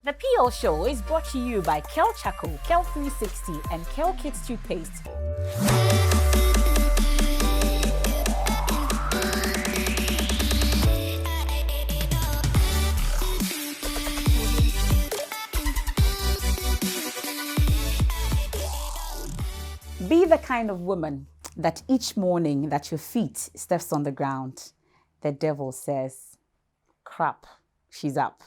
The PL Show is brought to you by Kel Charcoal, Kel 360, and Kel Kids Toothpaste. Be the kind of woman that each morning that your feet steps on the ground, the devil says, crap, she's up.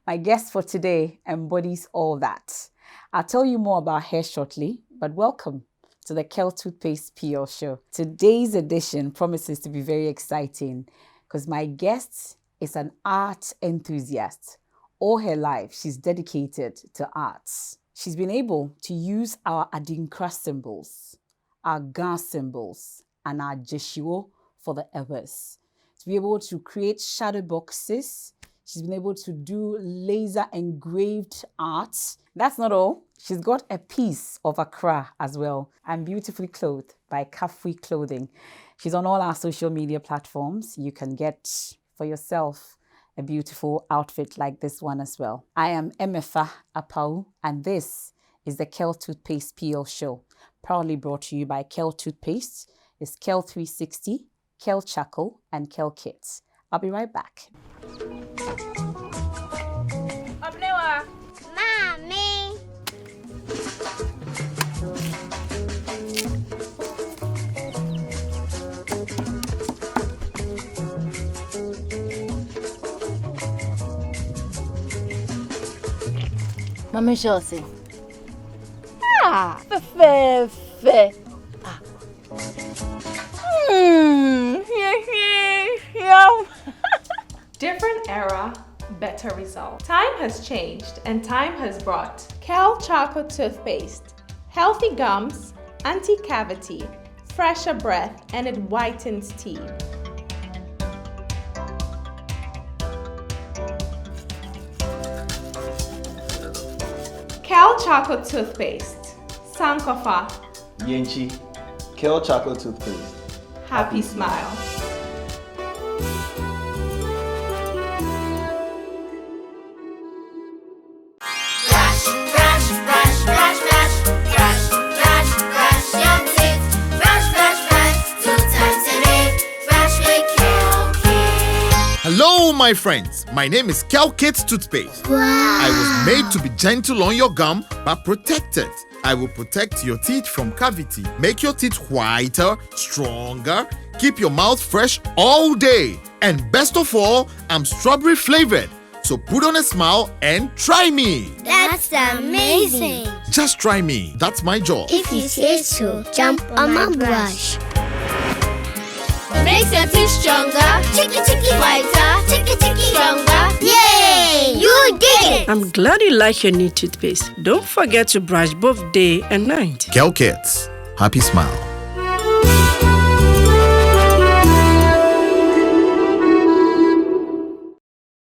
My guest for today embodies all that. I'll tell you more about her shortly, but welcome to the Kel Toothpaste PL Show. Today's edition promises to be very exciting because my guest is an art enthusiast. All her life, she's dedicated to arts. She's been able to use our Adinkra symbols, our Ga symbols, and our Jeshiwo for the Evers to be able to create shadow boxes. She's been able to do laser engraved art. That's not all. She's got a piece of Accra as well and beautifully clothed by Kafui Clothing. She's on all our social media platforms. You can get for yourself a beautiful outfit like this one as well. I am Emefa Apawu, and this is the Kel Toothpaste PL Show, proudly brought to you by Kel Toothpaste. It's Kel 360, Kel Charcoal, and Kel Kids. I'll be right back. Mommy. Mama Josie. Fe. Different era, better result. Time has changed and time has brought Kel Charcoal Toothpaste, healthy gums, anti-cavity, fresher breath, and it whitens teeth. Kel Charcoal Toothpaste, Sankofa, Yenchi, Kel Charcoal Toothpaste. Happy smile. Hello, my friends. My name is Kel Kids Toothpaste. Wow. I was made to be gentle on your gum, but protected. I will protect your teeth from cavity, make your teeth whiter, stronger, keep your mouth fresh all day. And best of all, I'm strawberry flavored. So put on a smile and try me. That's amazing. Just try me. That's my job. If you say so, jump on my brush. Makes your teeth stronger, chicky whiter, chicky stronger. Yay! You did it! I'm glad you like your new toothpaste. Don't forget to brush both day and night. Kel Kids, happy smile.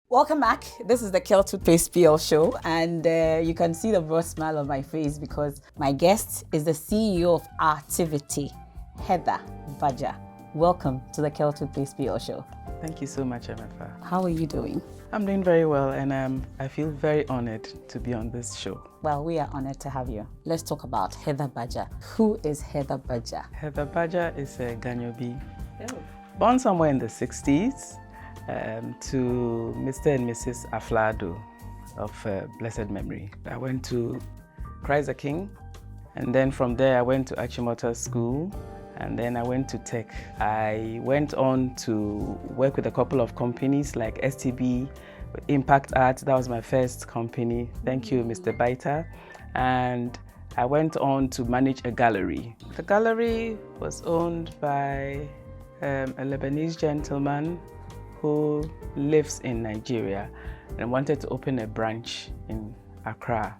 Welcome back. This is the Kel Toothpaste PL Show, and you can see the broad smile on my face because my guest is the CEO of Artivity, Heather Baja. Welcome to the Kel Toothpaste PL Show. Thank you so much, Emefa. How are you doing? I'm doing very well, and I feel very honored to be on this show. Well, we are honored to have you. Let's talk about Heather Baja. Who is Heather Baja? Heather Baja is a Ganyobi, born somewhere in the 60s to Mr. and Mrs. Aflado of blessed memory. I went to Christ the King, and then from there I went to Achimota School, and then I went to Tech. I went on to work with a couple of companies like STB, Impact Art. That was my first company. Thank you, Mr. Baita. And I went on to manage a gallery. The gallery was owned by a Lebanese gentleman who lives in Nigeria and wanted to open a branch in Accra.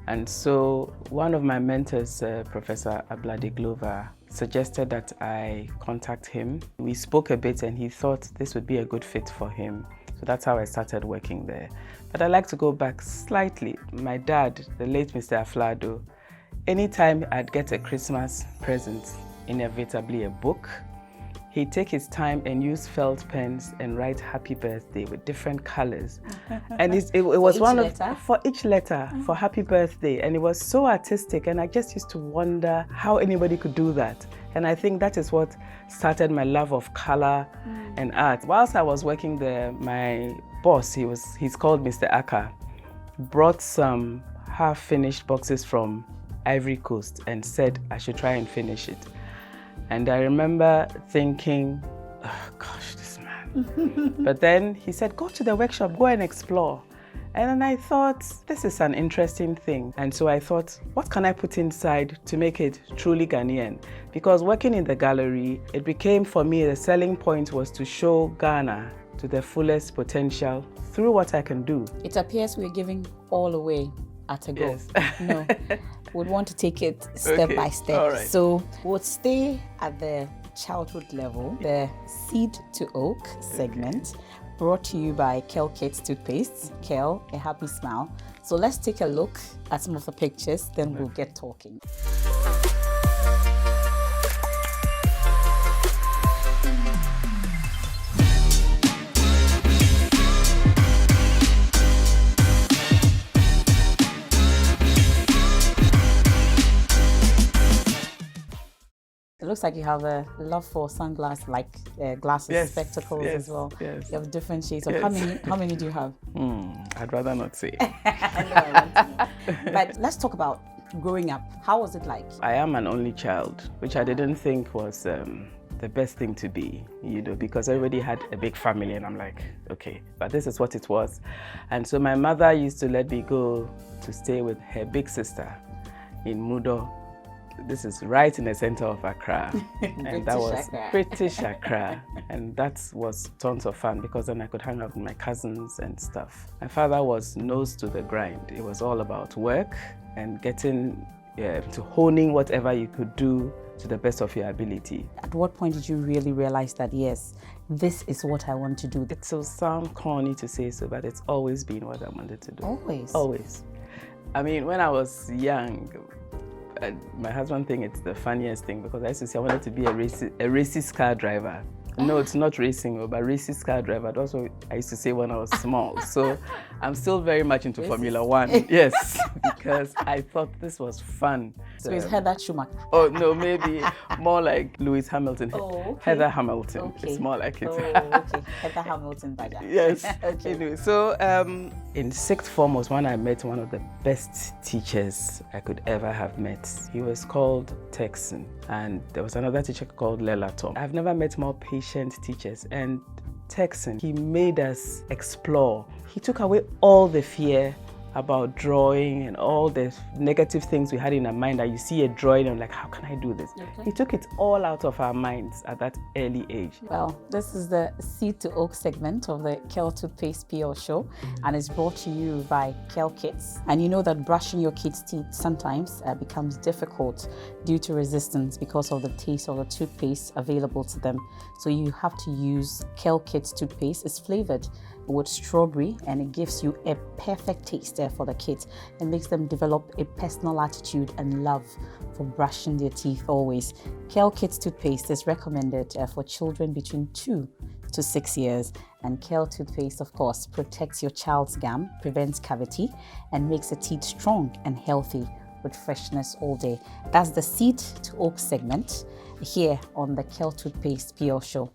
And so one of my mentors, Professor Ablade Glover, suggested that I contact him. We spoke a bit and he thought this would be a good fit for him. So that's how I started working there. But I'd like to go back slightly. My dad, the late Mr. Aflado, anytime I'd get a Christmas present, inevitably a book, he'd take his time and use felt pens and write happy birthday with different colors. And it was for each letter for happy birthday. And it was so artistic. And I just used to wonder how anybody could do that. And I think that is what started my love of color and art. Whilst I was working there, my boss, he's called Mr. Aka, brought some half-finished boxes from Ivory Coast and said I should try and finish it. And I remember thinking, oh gosh, this man. But then he said, go to the workshop, go and explore. And then I thought, this is an interesting thing. And so I thought, what can I put inside to make it truly Ghanaian? Because working in the gallery, it became for me, the selling point was to show Ghana to the fullest potential through what I can do. It appears we're giving all away at a go. Yes. No, we'd want to take it step by step. All right. So we'll stay at the childhood level, the Seed to Oak segment, brought to you by Kel Kids Toothpaste. Kel, a happy smile. So let's take a look at some of the pictures, then we'll get talking. It looks like you have a love for sunglasses, like glasses, spectacles as well. Yes. You have different shades. So Yes. how many do you have? I'd rather not say. But let's talk about growing up. How was it like? I am an only child, which I didn't think was the best thing to be, because everybody had a big family, and I'm like, okay, but this is what it was. And so my mother used to let me go to stay with her big sister in Mudo. This is right in the center of Accra. And that was British Accra. And that was tons of fun because then I could hang out with my cousins and stuff. My father was nose to the grind. It was all about work and getting to honing whatever you could do to the best of your ability. At what point did you really realize that, yes, this is what I want to do? It will sound corny to say so, but it's always been what I wanted to do. Always? Always. I mean, when I was young, my husband thinks it's the funniest thing because I used to say I wanted to be a racist car driver. No, it's not racing, but racist car driver. That's what I used to say when I was small. So I'm still very much into Formula One. Yes, because I thought this was fun. So it's Heather Schumacher? Oh, no, maybe more like Lewis Hamilton. Oh, okay. Heather Hamilton. Okay. It's more like it. Oh, okay. Heather Hamilton, Baja. Yes. Okay. Anyway, so in sixth form was when I met one of the best teachers I could ever have met. He was called Texan, and there was another teacher called Lela Tom. I've never met more patient teachers, and Texan, he made us explore. He took away all the fear about drawing and all the negative things we had in our mind, that you see a drawing and like, how can I do this? Okay. He took it all out of our minds at that early age. Well, this is the Seed to Oak segment of the Kel Toothpaste PR show, and it's brought to you by Kel Kids. And you know that brushing your kids' teeth sometimes becomes difficult due to resistance because of the taste of the toothpaste available to them. So you have to use Kel Kids toothpaste. It's flavored with strawberry, and it gives you a perfect taste there for the kids. It makes them develop a personal attitude and love for brushing their teeth always. Kel Kids toothpaste is recommended for children between 2 to 6 years. And Kel toothpaste, of course, protects your child's gum, prevents cavity, and makes the teeth strong and healthy with freshness all day. That's the Seed to Oak segment here on the Kel Toothpaste PR show.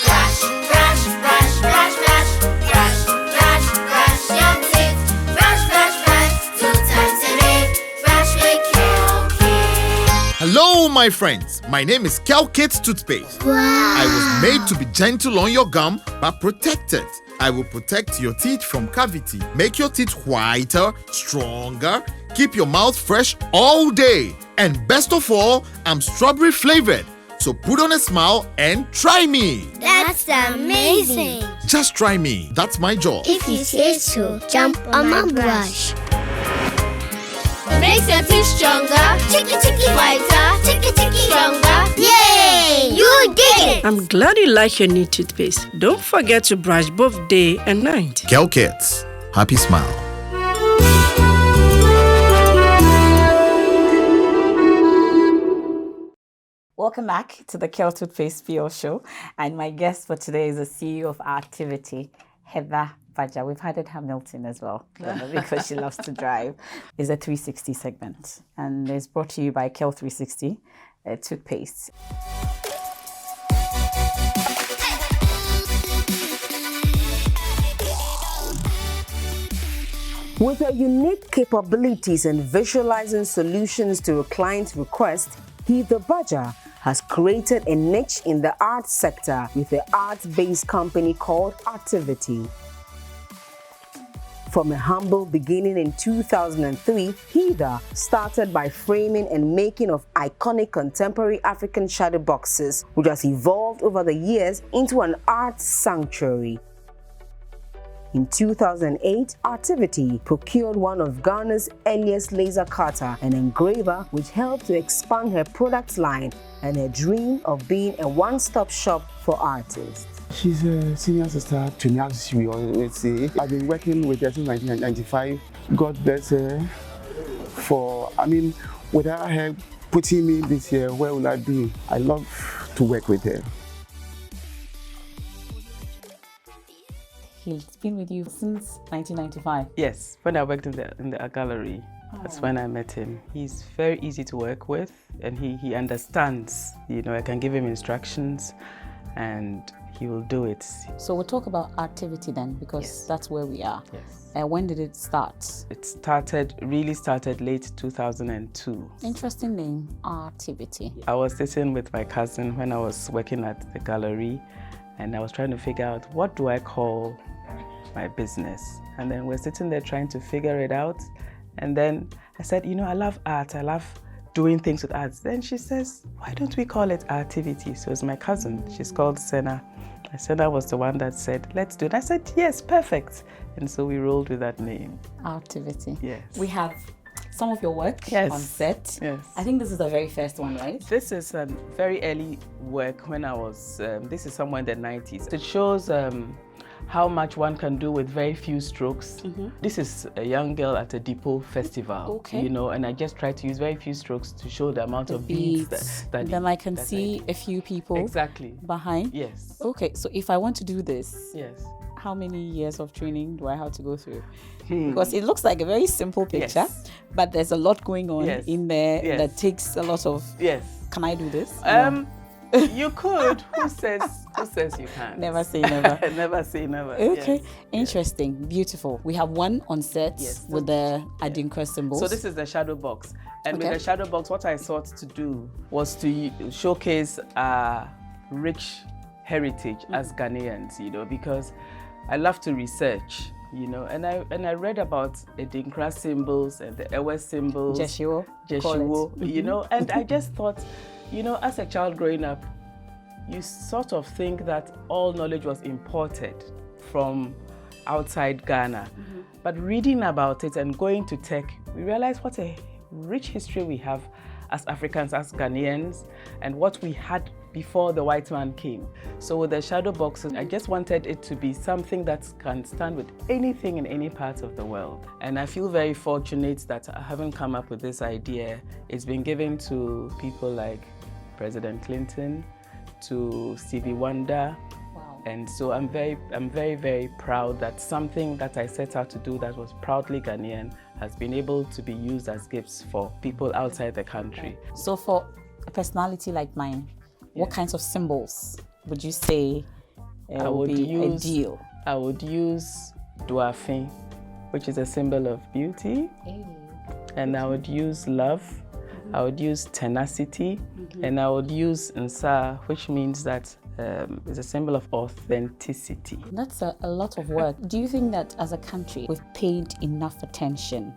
Brush, brush, brush, brush, brush, brush, brush, brush your teeth. Brush, brush, brush, 2 times a day. Brush with Kel Kids. Hello, my friends. My name is Kel Kids Toothpaste. Wow. I was made to be gentle on your gum, but protected. I will protect your teeth from cavity, make your teeth whiter, stronger, keep your mouth fresh all day. And best of all, I'm strawberry flavored. So put on a smile and try me. That's amazing. Just try me. That's my job. If you say so, jump on my brush. It makes your teeth stronger, chicky chicky whiter, chicky chicky stronger. Yay! You did it! I'm glad you like your new toothpaste. Don't forget to brush both day and night. Kel Kids. Happy smile. Welcome back to the Kel Toothpaste PL show. And my guest for today is the CEO of Artivity, Heather Baja. We've had Hamilton as well, because she loves to drive. It's a 360 segment, and it's brought to you by Kel 360 Toothpaste. With her unique capabilities and visualizing solutions to a client's request, Heather Baja has created a niche in the arts sector with an arts-based company called Artivity. From a humble beginning in 2003, Heather started by framing and making of iconic contemporary African shadow boxes, which has evolved over the years into an art sanctuary. In 2008, Artivity procured one of Ghana's earliest laser cutter and engraver, which helped to expand her product line and her dream of being a one-stop shop for artists. She's a senior sister to me, as we always say. I've been working with her since 1995. God bless her without her putting me this year, where will I be? I love to work with her. He's been with you since 1995. Yes, when I worked in the gallery, that's when I met him. He's very easy to work with, and he understands. I can give him instructions, and he will do it. So we'll talk about Artivity then, because that's where we are. Yes. When did it start? It really started late 2002. Interesting name, Artivity. I was sitting with my cousin when I was working at the gallery, and I was trying to figure out, what do I call my business? And then we're sitting there trying to figure it out. And then I said, I love art. I love doing things with arts. Then she says, why don't we call it Artivity? So it's my cousin. She's called Senna. Senna was the one that said, let's do it. I said, yes, perfect. And so we rolled with that name. Artivity. Yes. We have some of your work on set. Yes. I think this is the very first one, right? This is a very early work when I was, this is somewhere in the 90s. It shows how much one can do with very few strokes. This is a young girl at a depot festival, and I just try to use very few strokes to show the amount of beads that then I can see a few people behind. Yes. Okay, so if I want to do this, yes, how many years of training do I have to go through? Because it looks like a very simple picture, but there's a lot going on in there that takes a lot of. Yes. Can I do this? You could. Who says you can't? Never say never. Never say never. Okay. Yes. Interesting. Beautiful. We have one on set with the Adinkra symbols. So this is the shadow box. And with the shadow box, what I sought to do was to showcase our rich heritage as Ghanaians, because I love to research, and I read about Adinkra symbols and the Ewe symbols. Jeshiwo, and I just thought, as a child growing up, you sort of think that all knowledge was imported from outside Ghana. But reading about it and going to tech, we realized what a rich history we have as Africans, as Ghanaians, and what we had before the white man came. So with the shadow boxes, I just wanted it to be something that can stand with anything in any part of the world. And I feel very fortunate that I haven't come up with this idea. It's been given to people like President Clinton, to Stevie Wonder. Wow. And so I'm very, very proud that something that I set out to do that was proudly Ghanaian has been able to be used as gifts for people outside the country. So for a personality like mine, what kinds of symbols would you say would be ideal? I would use Duafin, which is a symbol of beauty. And I would use love. I would use tenacity, and I would use Nsa, which means that it's a symbol of authenticity. That's a lot of work. Do you think that as a country we've paid enough attention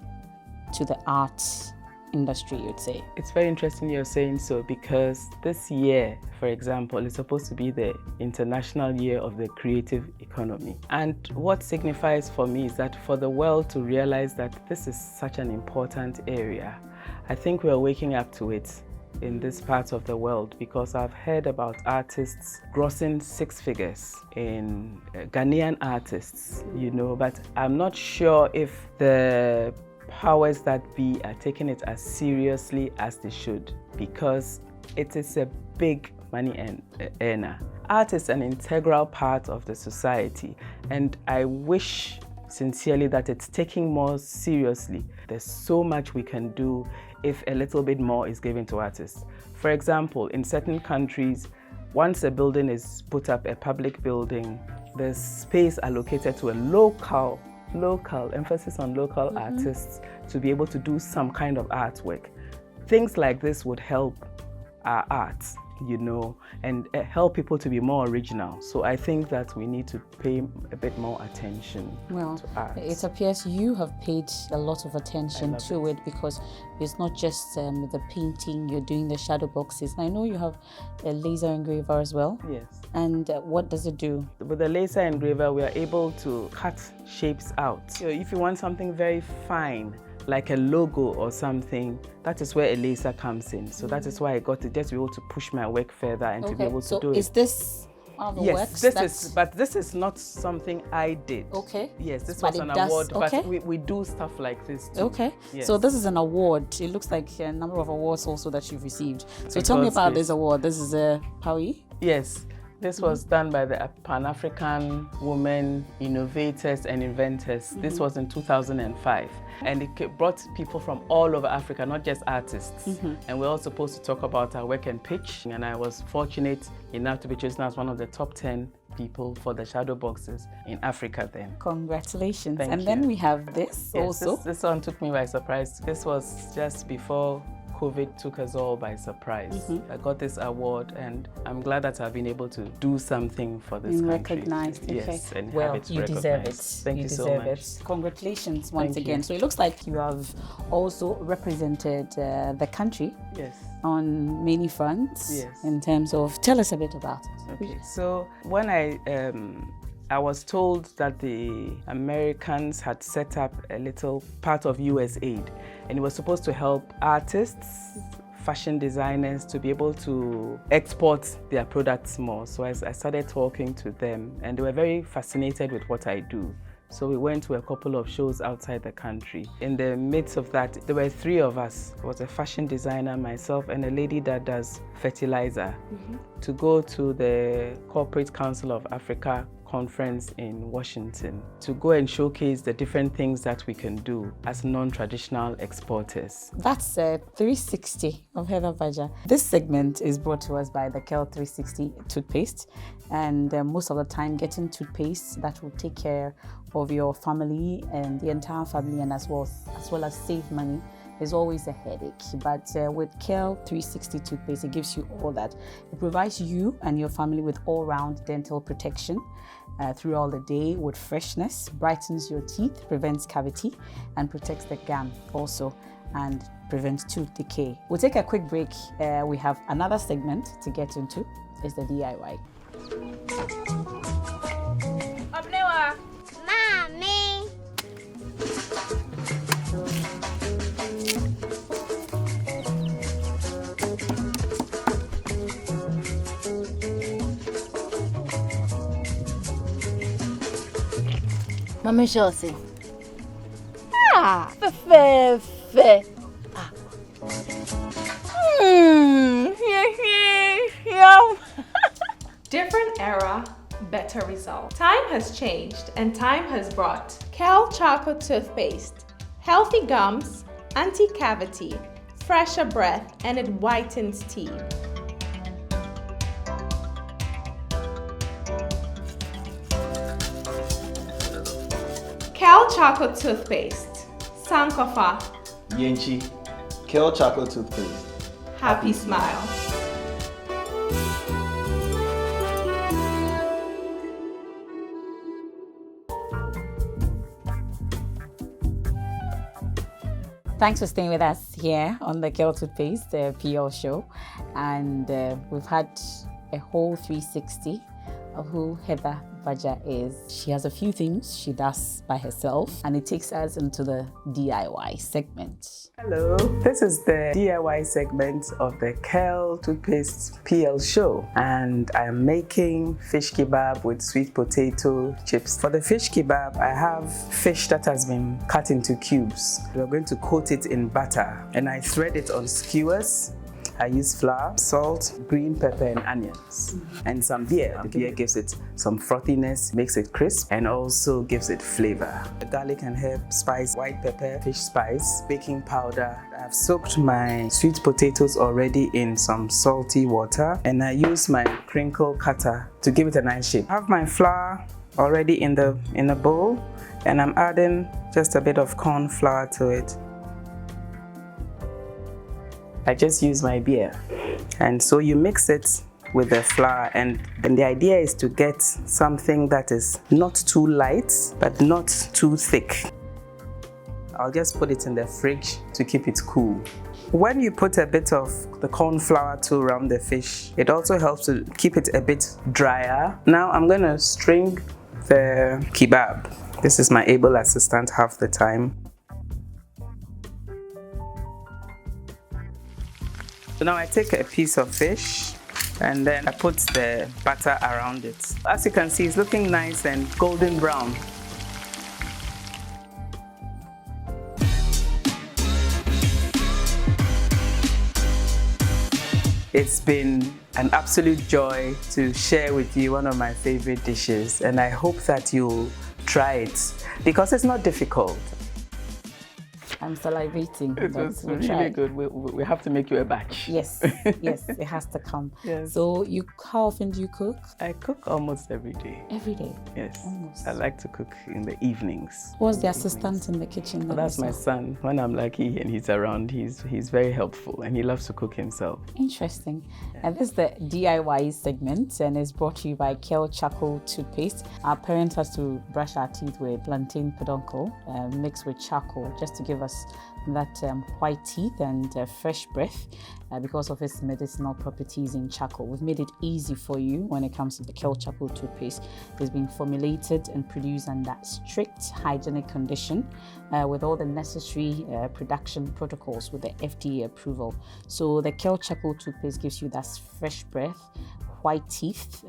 to the arts industry, you'd say? It's very interesting you're saying so, because this year, for example, is supposed to be the International Year of the Creative Economy. And what signifies for me is that for the world to realize that this is such an important area, I think we're waking up to it in this part of the world, because I've heard about artists grossing 6 figures in Ghanaian artists, but I'm not sure if the powers that be are taking it as seriously as they should, because It is a big money earner. Art is an integral part of the society, and I wish sincerely that it's taken more seriously. There's so much we can do if a little bit more is given to artists. For example, in certain countries, once a building is put up, a public building, there's space allocated to a local emphasis on local artists to be able to do some kind of artwork. Things like this would help our art, you know, and help people to be more original. So I think that we need to pay a bit more attention to art. It appears you have paid a lot of attention to it, because it's not just the painting, you're doing the shadow boxes. And I know you have a laser engraver as well. Yes. And what does it do? With the laser engraver, we are able to cut shapes out. So if you want something very fine, like a logo or something, that is where a laser comes in. So that is why I got it, just to be able to push my work further and to be able to do it. Is this one of the works? But this is not something I did. Okay. Yes, this was an award, but we do stuff like this too. Okay. Yes. So this is an award. It looks like a number of awards also that you've received. So tell me about this award. This is a Apawu? Yes. This was done by the Pan-African Women Innovators and Inventors. This was in 2005. And it brought people from all over Africa, not just artists. And we're all supposed to talk about our work and pitch. And I was fortunate enough to be chosen as one of the top 10 people for the shadow boxes in Africa then. Congratulations. Thank you. Then we have this also. This one took me by surprise. This was just before COVID took us all by surprise. I got this award, and I'm glad that I've been able to do something for this country. Recognized. Yes, okay. and well, have it you recognized. deserve it. Thank you so much. Congratulations once Thank again. you. So it looks like you have also represented the country on many fronts. Yes. In terms of, tell us a bit about it. Okay, so when I was told that the Americans had set up a little part of USAID, and it was supposed to help artists, fashion designers to be able to export their products more. So I started talking to them, and they were very fascinated with what I do. So we went to a couple of shows outside the country. In the midst of that, there were 3 of us. There was a fashion designer, myself, and a lady that does fertilizer, to go to the Corporate Council of Africa conference in Washington to go and showcase the different things that we can do as non-traditional exporters. That's 360 of Heather Baja. This segment is brought to us by the Kel 360 toothpaste, and most of the time getting toothpaste that will take care of your family and the entire family, and as well as save money is always a headache. But with Kel 360 toothpaste, it gives you all that. It provides you and your family with all-round dental protection throughout the day with freshness, brightens your teeth, prevents cavity, and protects the gum also, and prevents tooth decay. We'll take a quick break. We have another segment to get into. It's the DIY. Mommy. Mama Josie. Different era, better result. Time has changed and time has brought Kel Charcoal Toothpaste, healthy gums, anti-cavity, fresher breath, and it whitens teeth. Kel Charcoal Toothpaste, Sankofa, Yenchi, Kel Chocolate Toothpaste. happy smile. Thanks for staying with us here on the Kel Toothpaste PL show. And we've had a whole 360 of who Heather Baja is. She has a few things she does by herself, and it takes us into the DIY segment. Hello, this is the DIY segment of the Kel Toothpaste PL show, and I'm making fish kebab with sweet potato chips. For the fish kebab, I have fish that has been cut into cubes. We're going to coat it in butter, and I thread it on skewers. I use flour, salt, green pepper, and onions, and some beer. The beer gives it some frothiness, makes it crisp, and also gives it flavor. The garlic and herb spice, white pepper, fish spice, baking powder. I've soaked my sweet potatoes already in some salty water, and I use my crinkle cutter to give it a nice shape. I have my flour already in the bowl, and I'm adding just a bit of corn flour to it. I just use my beer, and so you mix it with the flour, and the idea is to get something that is not too light but not too thick. I'll just put it in the fridge to keep it cool. When you put a bit of the corn flour too around the fish, it also helps to keep it a bit drier. Now I'm going to string the kebab. This is my able assistant half the time. So now I take a piece of fish and then I put the butter around it. As you can see, it's looking nice and golden brown. It's been an absolute joy to share with you one of my favorite dishes, and I hope that you'll try it because it's not difficult. I'm salivating. It was really good. We have to make you a batch. Yes, yes, it has to come. Yes. So how often do you cook? I cook almost every day. Every day? Yes. Almost. I like to cook in the evenings. What's the assistant in the kitchen? Well, that's my son. When I'm lucky and he's around, he's very helpful and he loves to cook himself. Interesting. And this is the DIY segment, and it's brought to you by Kel Charcoal Toothpaste. Our parents has to brush our teeth with plantain peduncle mixed with charcoal just to give us that white teeth and fresh breath because of its medicinal properties in charcoal. We've made it easy for you when it comes to the Kel Charcoal Toothpaste. It's been formulated and produced under strict hygienic condition with all the necessary production protocols with the FDA approval. So the Kel Charcoal Toothpaste gives you that fresh breath, white teeth,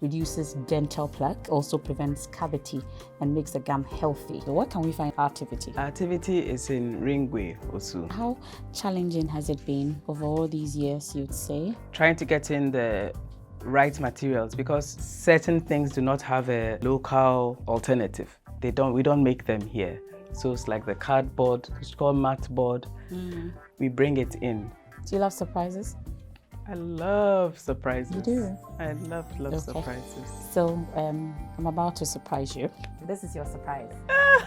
reduces dental plaque, also prevents cavity and makes the gum healthy. So where can we find Artivity? Artivity is in Ringway, Osu. How challenging has it been over all these years, you'd say? Trying to get in the right materials because certain things do not have a local alternative. We don't make them here. So it's like the cardboard, it's called mat board. We bring it in. Do you love surprises? I love surprises. You do? I love surprises. So I'm about to surprise you. This is your surprise.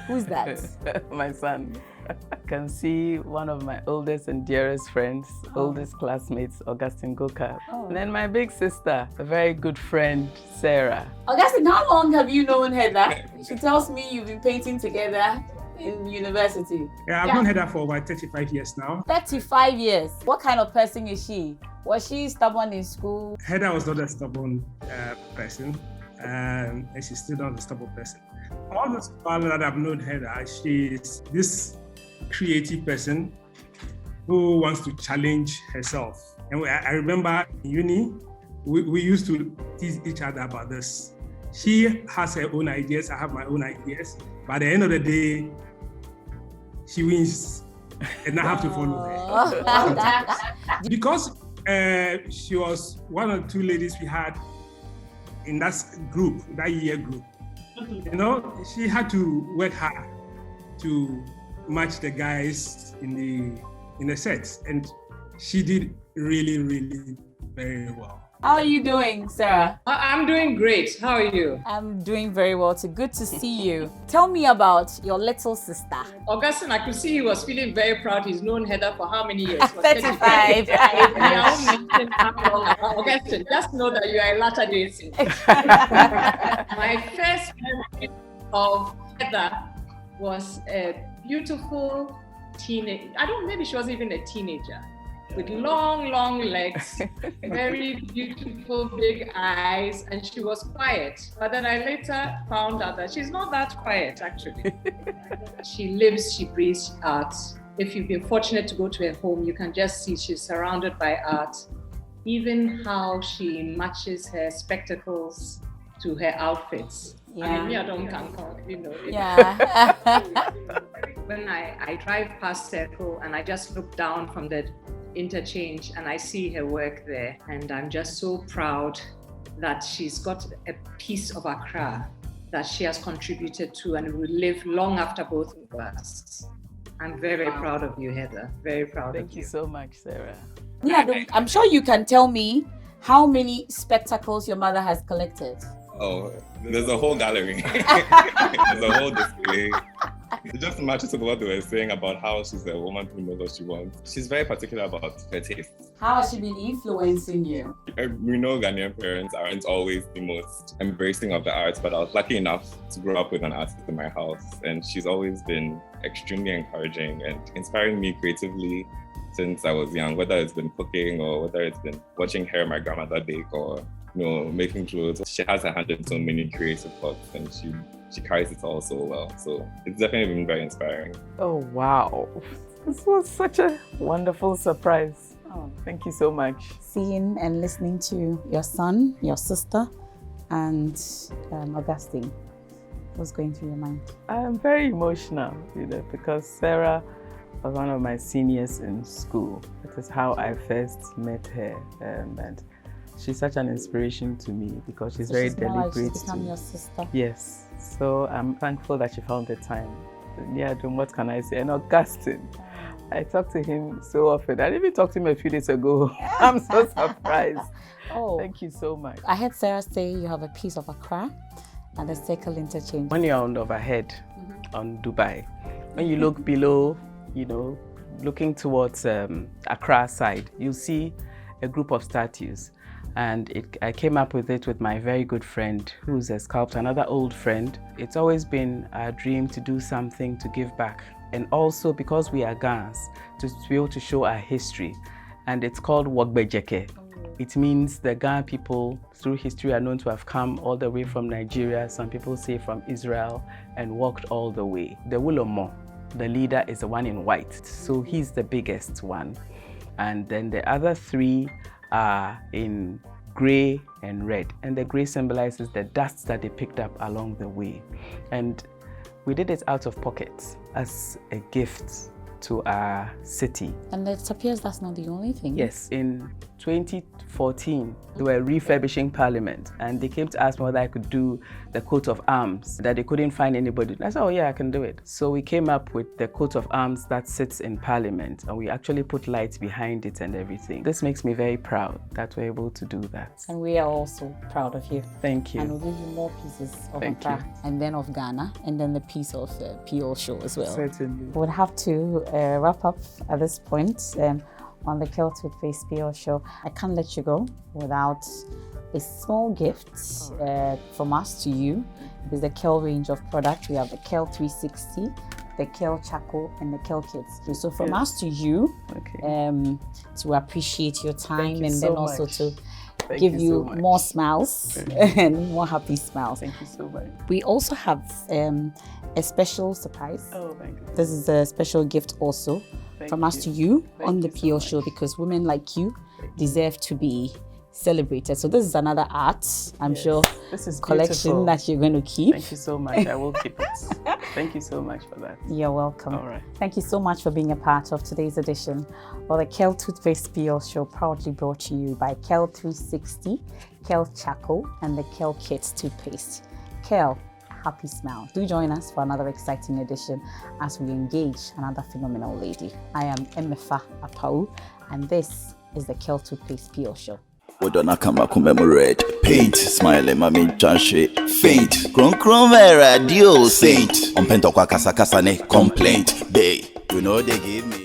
Who's that? My son. I can see one of my oldest and dearest friends, oldest classmates, Augustine Goka. And then my big sister, a very good friend, Sarah. Augustine, how long have you known Heather? She tells me you've been painting together in university. Yeah, I've known Heather for about 35 years now. 35 years. What kind of person is she? Was she stubborn in school? Heather was not a stubborn person, and she's still not a stubborn person. All the while that I've known Heather, she's this creative person who wants to challenge herself. And I remember in uni, we used to tease each other about this. She has her own ideas, I have my own ideas. But at the end of the day, she wins, and I have to follow her. Because she was one of the two ladies we had in that group, that year group. You know, she had to work hard to match the guys in the sets, and she did really, really very well. How are you doing, Sarah? I'm doing great. How are you? I'm doing very well too. Good to see you. Tell me about your little sister. Augustine, I could see he was feeling very proud. He's known Heather for how many years? 35. Augustine, just know that you are a Latter-day Saint. My first memory of Heather was a beautiful teenage. Maybe she wasn't even a teenager. With long, long legs, very beautiful big eyes, and she was quiet. But then I later found out that she's not that quiet, actually. She lives, she breathes art. If you've been fortunate to go to her home, you can just see she's surrounded by art. Even how she matches her spectacles to her outfits. Yeah. I mean, I don't count, you know. Yeah. When I drive past Circle and I just look down from the interchange, and I see her work there. And I'm just so proud that she's got a piece of Accra that she has contributed to and will live long after both of us. I'm very, very proud of you, Heather. Very proud of you. Thank you so much, Sarah. Yeah, I'm sure you can tell me how many spectacles your mother has collected. Oh, there's a whole gallery. There's a whole display. It just matches to what they were saying about how she's a woman who knows what she wants. She's very particular about her taste. How has she been influencing you? We know Ghanaian parents aren't always the most embracing of the arts, but I was lucky enough to grow up with an artist in my house, and she's always been extremely encouraging and inspiring me creatively since I was young, whether it's been cooking or whether it's been watching her, my grandmother bake, or making clothes. She has her hand in so many creative thoughts, and she carries it all so well. So it's definitely been very inspiring. Oh, wow. This was such a wonderful surprise. Oh, thank you so much. Seeing and listening to your son, your sister, and Augustine. What's going through your mind? I'm very emotional, because Sarah was one of my seniors in school. That is how I first met her. And she's such an inspiration to me because she's very deliberate. She's become your sister. Yes. So I'm thankful that she found the time. Yeah, what can I say? And Augustine, I talk to him so often. I even talked to him a few days ago. I'm so surprised. Oh, thank you so much. I heard Sarah say you have a piece of Accra and the Circle Interchange. When you're on overhead on Dubai, when you look below, looking towards Accra side, you'll see a group of statues. And I came up with it with my very good friend, who's a sculptor, another old friend. It's always been our dream to do something to give back. And also because we are Gans, to be able to show our history. And it's called Wogbejeke. It means the Ghana people through history are known to have come all the way from Nigeria, some people say from Israel, and walked all the way. The Wulomo, the leader, is the one in white. So he's the biggest one. And then the other three are in gray and red, and the gray symbolizes the dust that they picked up along the way. And we did it out of pocket as a gift to our city. And it appears that's not the only thing. Yes, in 2014, they were refurbishing Parliament, and they came to ask me whether I could do the coat of arms, that they couldn't find anybody. I said, oh yeah, I can do it. So we came up with the coat of arms that sits in Parliament, and we actually put lights behind it and everything. This makes me very proud that we're able to do that. And we are also proud of you. Thank you. And we'll give you more pieces of Thank Accra, you. and then of Ghana, and then the piece of PO show as well. Certainly. We'll have to wrap up at this point on the Kel Toothpaste PO show. I can't let you go without a small gift from us to you. There's the Kel range of products. We have the Kel 360, the Kel Charcoal, and the Kel Kits. So from us to you, to appreciate your time, you and so then also much. to Thank give you you so much. more smiles and more happy smiles. Thank you so much. We also have a special surprise. Oh, thank you. This is a special gift also from us to you on the PO show, because women like you deserve to be celebrated. So this is another art, I'm sure, this is collection beautiful. that you're going to keep. Thank you so much. I will keep it. Thank you so much for that. You're welcome. All right. Thank you so much for being a part of today's edition of the Kel Toothpaste PO show, proudly brought to you by Kel 360, Kel Charcoal, and the Kel Kits Toothpaste. Kel, happy smile. Do join us for another exciting edition as we engage another phenomenal lady. I am Emefa Apawu, and this is the Kel Toothpaste PO show. Odona kama commemorate. Paint, smile, mami chanche. Faint, kron vera, dio saint. Ompento kwa kasa ne complaint. Bay, you know they give me.